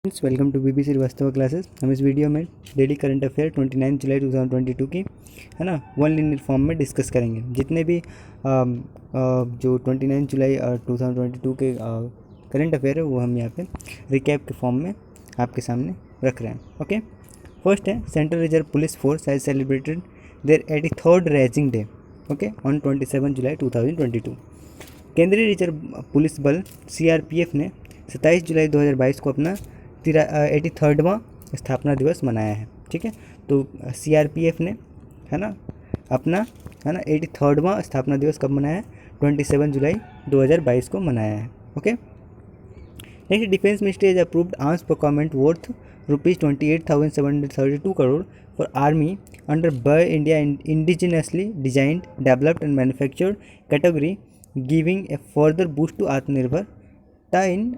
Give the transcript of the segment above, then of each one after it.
Friends, welcome to B B Srivastava classes. हम इस video में डेली करंट अफेयर 29 जुलाई 2022 की है ना वन लिनियर फॉर्म में डिस्कस करेंगे। जितने भी जो 29 जुलाई 2022 के करंट अफेयर है वो हम यहाँ पे रिकैप के फॉर्म में आपके सामने रख रहे हैं। ओके, फर्स्ट है central reserve police force has celebrated their 83rd rising day okay on 27 July 2022। केंद्रीय रिजर्व पुलिस बल CRPF ने 27 जुलाई 2022 को अपना 83वां स्थापना दिवस मनाया है। ठीक है, तो CRPF ने है ना अपना 83वां स्थापना दिवस कब मनाया है? 27 जुलाई 2022 को मनाया है। Okay, next, defence ministry has approved arms procurement worth ₹28,732 crore for army under buy India indigenously designed developed and manufactured category, giving a further boost to atmanirbharta in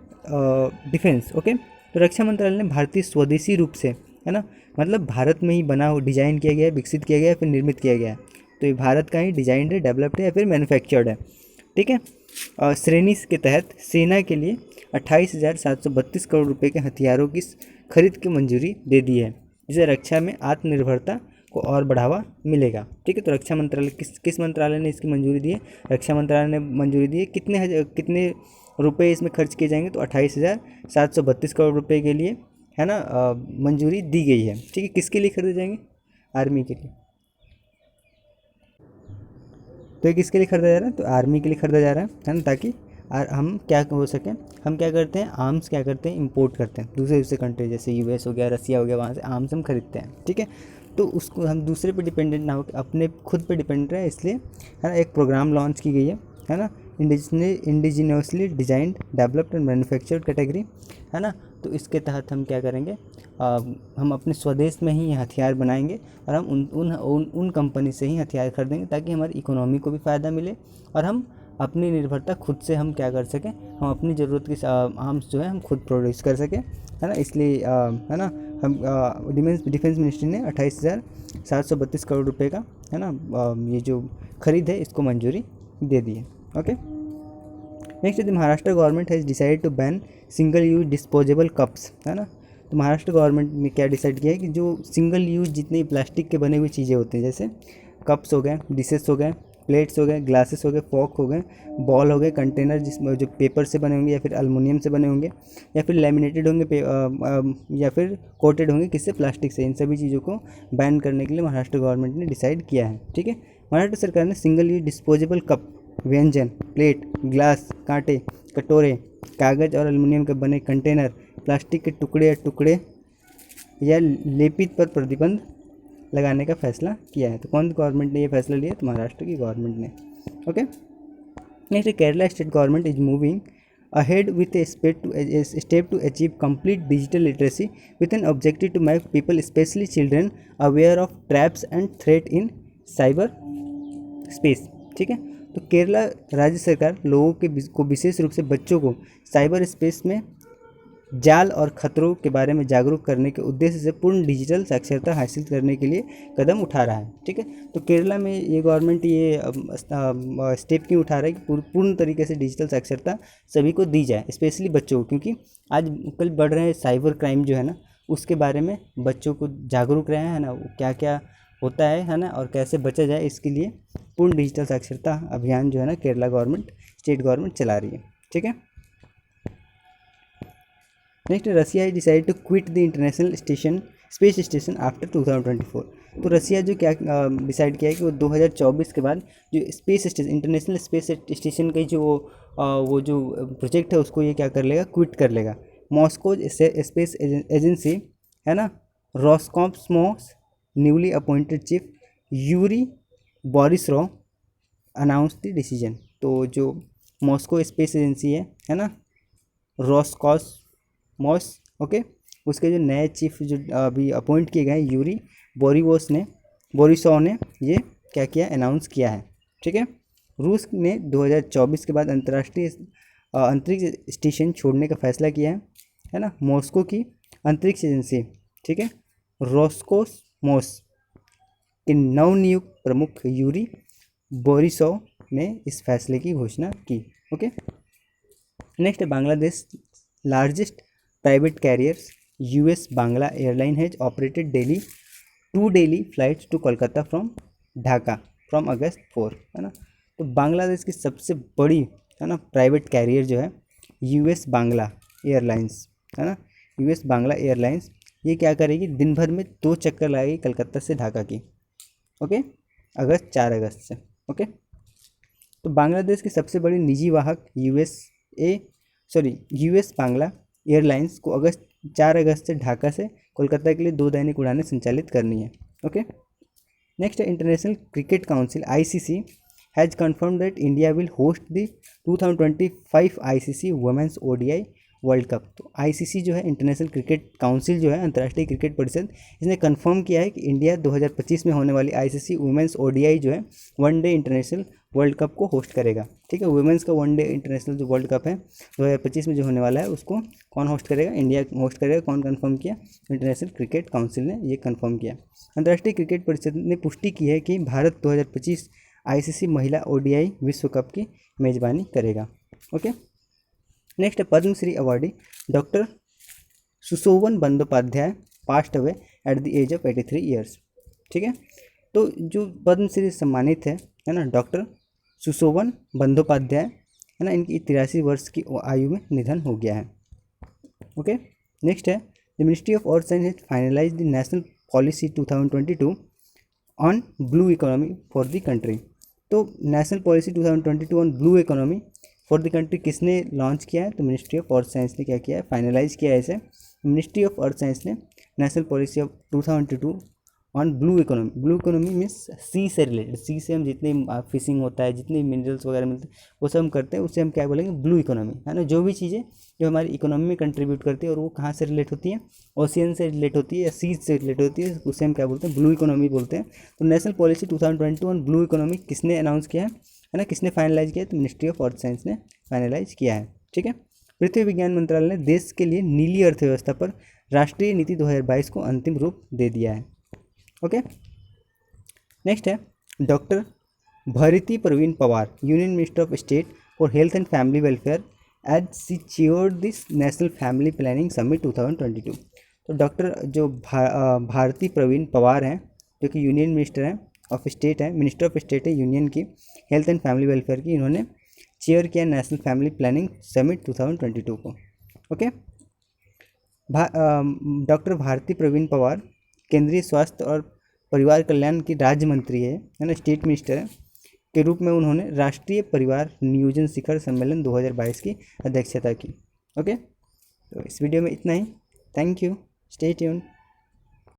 defence. Okay, तो रक्षा मंत्रालय ने भारतीय स्वदेशी रूप से है ना मतलब भारत में ही बना डिजाइन किया गया है, विकसित किया गया है, फिर निर्मित किया गया है। तो ये भारत का ही डिजाइंड है, डेवलप्ड है या फिर मैन्युफैक्चर्ड है। ठीक है, श्रेणी के तहत सेना के लिए 28,732 करोड़ रुपए के हथियारों की खरीद की मंजूरी दे दी है, जिससे रक्षा में आत्मनिर्भरता को और बढ़ावा मिलेगा। ठीक है, तो रक्षा मंत्रालय किस मंत्रालय ने इसकी मंजूरी दी है? रक्षा मंत्रालय ने मंजूरी दी है। कितने रुपए इसमें खर्च किए जाएंगे? तो 28,732 करोड़ रुपए के लिए है ना मंजूरी दी गई है। ठीक है, किसके लिए खरीदे जाएंगे? आर्मी के लिए। तो ये किसके लिए खरीदा जा रहा है? तो आर्मी के लिए खरीदा जा रहा है ना, ताकि हम क्या हो सके, हम क्या करते हैं, आर्म्स क्या करते हैं, इंपोर्ट करते हैं दूसरे कंट्री, जैसे US हो गया, रसिया हो गया, वहाँ से आर्म्स हम खरीदते हैं। ठीक है, तो उसको हम दूसरे पे डिपेंडेंट ना हो, अपने खुद पे डिपेंडेंट रहे, इसलिए है ना एक प्रोग्राम लॉन्च की गई है ना, indigenously designed developed and manufactured category, है ना। तो इसके तहत हम क्या करेंगे, हम अपने स्वदेश में ही हथियार बनाएंगे और हम उन कंपनी से ही हथियार खरीदेंगे, ताकि हमारी इकोनॉमी को भी फ़ायदा मिले और हम अपनी निर्भरता खुद से हम क्या कर सकें, हम अपनी ज़रूरत की आर्म्स जो है हम खुद प्रोड्यूस कर सकें, है ना। इसलिए है ना हम डिफेंस मिनिस्ट्री ने 28,732 करोड़ रुपए का है ना ये जो खरीद है इसको मंजूरी दे दी है। Okay, next, Maharashtra government has decided to ban single use disposable cups, है ना। तो महाराष्ट्र गवर्नमेंट ने क्या डिसाइड किया है कि जो सिंगल यूज जितनी प्लास्टिक के बने हुए चीज़ें होती हैं, जैसे कप्स हो गए, डिशेस हो गए, प्लेट्स हो गए, ग्लासेस हो गए, फॉक हो गए, बॉल हो गए, कंटेनर जिसमें जो पेपर से बने होंगे या फिर एल्युमिनियम से बने होंगे या फिर लैमिनेटेड होंगे या फिर कोटेड होंगे किससे? प्लास्टिक से। इन सभी चीज़ों को बैन करने के लिए महाराष्ट्र गवर्नमेंट ने डिसाइड किया है। ठीक है, महाराष्ट्र सरकार ने सिंगल यूज डिस्पोजेबल कप, व्यंजन, प्लेट, ग्लास, कांटे, कटोरे, कागज़ और एल्युमिनियम के बने कंटेनर, प्लास्टिक के टुकड़े या लेपित पर प्रतिबंध लगाने का फैसला किया है। तो कौन सी गवर्नमेंट ने ये फैसला लिया? तो महाराष्ट्र की गवर्नमेंट ने। Okay, next, Kerala state government is moving ahead with a step to achieve complete digital literacy with an objective to make people, especially children, aware of traps and threat in cyber space। ठीक है, तो केरला राज्य सरकार लोगों को विशेष रूप से बच्चों को साइबर स्पेस में जाल और खतरों के बारे में जागरूक करने के उद्देश्य से पूर्ण डिजिटल साक्षरता हासिल करने के लिए कदम उठा रहा है। ठीक है, तो केरला में ये गवर्नमेंट ये स्टेप क्यों उठा रहा है कि पूर्ण तरीके से डिजिटल साक्षरता सभी को दी जाए, स्पेशली बच्चों को, क्योंकि आज कल बढ़ रहे साइबर क्राइम जो है ना, उसके बारे में बच्चों को जागरूक रहे हैं ना, क्या क्या होता है ना, और कैसे बचा जाए, इसके लिए पूर्ण डिजिटल साक्षरता अभियान जो है ना केरला गवर्नमेंट, स्टेट गवर्नमेंट चला रही है। ठीक है, next, Russia has decided to quit the international space station after 2024। तो रसिया जो क्या डिसाइड किया है कि वो 2024 के बाद जो space station, international space station की जो वो जो प्रोजेक्ट है उसको ये क्या कर लेगा, क्विट कर लेगा। मॉस्को स्पेस एजेंसी है ना, Roscosmos newly appointed chief Yuri Borisov announce the decision. तो जो मॉस्को स्पेस एजेंसी है ना, रॉसकॉस्मोस, ओके, उसके जो नए चीफ जो अभी अपॉइंट किए गए हैं, यूरी बोरिसोव ने ये क्या किया, अनाउंस किया है। ठीक है, रूस ने 2024 के बाद अंतर्राष्ट्रीय अंतरिक्ष स्टेशन छोड़ने का फैसला किया है ना। मॉस्को की अंतरिक्ष एजेंसी, ठीक है, रोस्कोसमोस के नवनियुक्त प्रमुख यूरी बोरिसोव ने इस फैसले की घोषणा की। Okay, next, Bangladesh largest private carriers US Bangla airline has operated daily 2 daily flights to Kolkata from Dhaka from August 4, है ना। तो बांग्लादेश की सबसे बड़ी, है ना, प्राइवेट कैरियर जो है यूएस बांग्ला एयरलाइंस, है ना, यूएस बांग्ला एयरलाइंस, ये क्या करेगी, दिन भर में 2 चक्कर लगाएगी कलकत्ता से ढाका की। ओके, 4 अगस्त से। ओके, तो बांग्लादेश की सबसे बड़ी निजी वाहक यूएस बांग्ला एयरलाइंस को 4 अगस्त से ढाका से कोलकाता के लिए 2 दैनिक उड़ानें संचालित करनी है। ओके, नेक्स्ट है international cricket council ICC has confirmed that India will host the 2025 ICC women's ODI world cup. तो आईसीसी जो है, इंटरनेशनल क्रिकेट काउंसिल जो है, अंतर्राष्ट्रीय क्रिकेट परिषद, इसने कंफर्म किया है कि इंडिया 2025 में होने वाली आईसीसी वुमेन्स ओडीआई जो है वनडे इंटरनेशनल वर्ल्ड कप को होस्ट करेगा। ठीक है, वुमेन्स का वनडे इंटरनेशनल जो वर्ल्ड कप है 2025 में जो होने वाला है, उसको कौन होस्ट करेगा, इंडिया होस्ट करेगा। कौन कंफर्म किया, इंटरनेशनल क्रिकेट काउंसिल ने ये कंफर्म किया। अंतर्राष्ट्रीय क्रिकेट परिषद ने पुष्टि की है कि भारत 2025 आईसीसी महिला ओडीआई विश्व कप की मेजबानी करेगा। ओके, नेक्स्ट है Padmashri awardee doctor Sushobhan Bandopadhyay passed away at the age of 83 years. ठीक है, तो जो पद्मश्री सम्मानित है ना, डॉक्टर सुशोभन बंदोपाध्याय, है ना, इनकी 83 वर्ष की आयु में निधन हो गया है। ओके, नेक्स्ट है the ministry of earth science has finalize the national policy 2022 on blue economy for the country. तो national policy 2022 on blue economy for the country किसने लॉन्च किया है, तो मिनिस्ट्री ऑफ अर्थ साइंस ने क्या किया है, फाइनलाइज किया है इसे। मिनिस्ट्री ऑफ अर्थ साइंस ने national policy of 2022 on blue economy means sea से रिलेटेड, सी से हम जितने फिशिंग होता है, जितने मिनरल्स वगैरह मिलते हैं वो सब हम करते हैं, उससे हम क्या बोलेंगे, ब्लू इकोनॉमी, है ना। जो भी चीज़ें जो हमारी इकोनॉमी में कंट्रीब्यूट करती है और वो कहाँ से रिलेट होती है, ओशियन से रिलेट होती है या सी से रिलेट होती है, उसे हम क्या बोलते हैं, ब्लू इकोनॉमी बोलते हैं। तो national policy 2022 on blue economy किसने अनाउंस किया है ना, किसने फाइनलाइज किया है, तो मिनिस्ट्री ऑफ अर्थ साइंस ने फाइनलाइज किया है। ठीक है, पृथ्वी विज्ञान मंत्रालय ने देश के लिए नीली अर्थव्यवस्था पर राष्ट्रीय नीति 2022 को अंतिम रूप दे दिया है। ओके, नेक्स्ट है doctor Bharati Pravin Pawar, union minister of state for health and family welfare, as she chaired this national family planning summit 2022। तो डॉक्टर जो भारती प्रवीण पवार हैं, जो कि यूनियन मिनिस्टर हैं ऑफ स्टेट है, मिनिस्टर ऑफ स्टेट है यूनियन की हेल्थ एंड फैमिली वेलफेयर की, इन्होंने चेयर किया नेशनल फैमिली प्लानिंग समिट 2022 को। ओके, डॉक्टर भारती प्रवीण पवार केंद्रीय स्वास्थ्य और परिवार कल्याण की राज्य मंत्री है ना, स्टेट मिनिस्टर है, के रूप में उन्होंने राष्ट्रीय परिवार नियोजन शिखर सम्मेलन 2022 की अध्यक्षता की। ओके, तो इस वीडियो में इतना ही। Thank you, stay tuned.